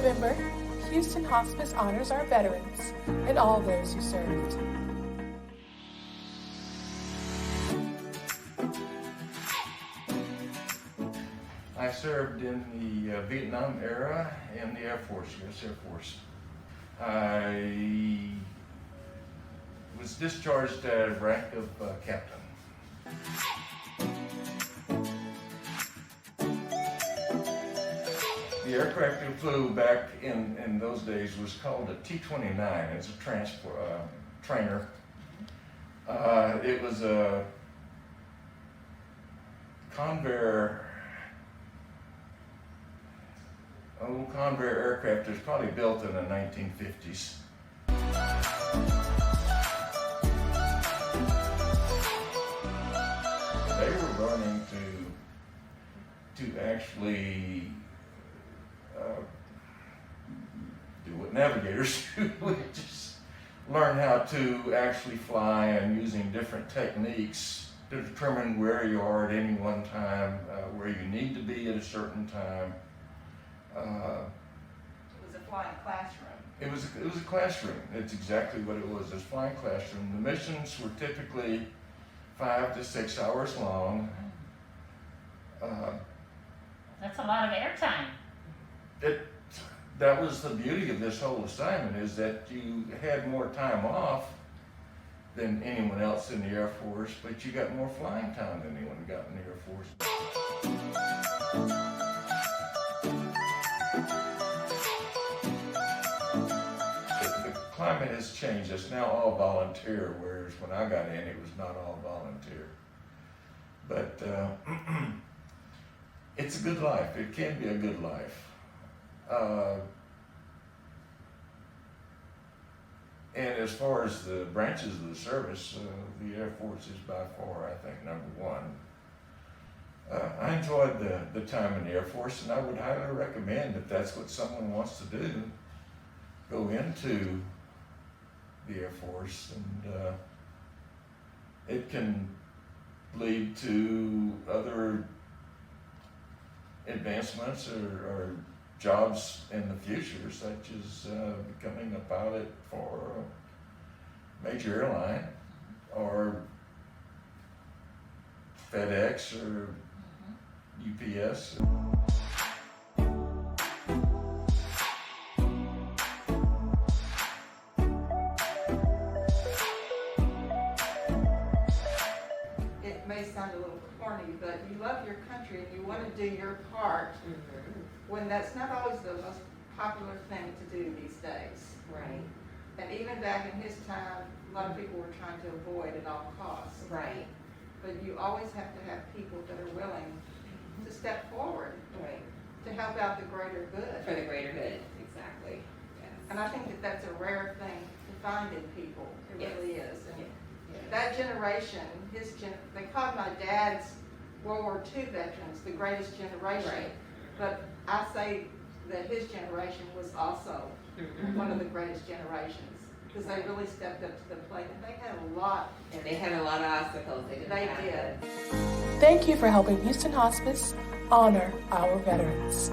November, Houston Hospice honors our veterans and all those who served. I served in the Vietnam era in the Air Force, U.S. Air Force. I was discharged at a rank of captain. The aircraft we flew back in those days was called a T-29. It's a trainer. It was a Convair, old Convair aircraft. It was probably built in the 1950s. They were learning to actually do what navigators do, which is learn how to actually fly and using different techniques to determine where you are at any one time, where you need to be at a certain time. It was a flying classroom. It was a classroom. It's exactly what it was. It was a flying classroom. The missions were typically 5 to 6 hours long. That's a lot of airtime. That was the beauty of this whole assignment, is that you had more time off than anyone else in the Air Force, but you got more flying time than anyone got in the Air Force. The climate has changed. It's now all volunteer, whereas when I got in, it was not all volunteer. But it's a good life. It can be a good life. And as far as the branches of the service, the Air Force is by far, I think, number one. I enjoyed the time in the Air Force, and I would highly recommend, if that's what someone wants to do, go into the Air Force, and it can lead to other advancements or jobs in the future, such as becoming a pilot for a major airline, or FedEx, or UPS. It may sound a little corny, but you love your country and you want to do your part. When that's not always the most popular thing to do these days. Right. And even back in his time, a lot of people were trying to avoid at all costs. Right. But you always have to have people that are willing to step forward Right. to help out the greater good. For the greater good, exactly. Yes. And I think that that's a rare thing to find in people. It Yes. really is. And Yeah. that generation, they called my dad's World War II veterans the greatest generation. Right. But I say that his generation was also one of the greatest generations, because they really stepped up to the plate, and they had a lot. And they had a lot of obstacles. They They did. Thank you for helping Houston Hospice honor our veterans.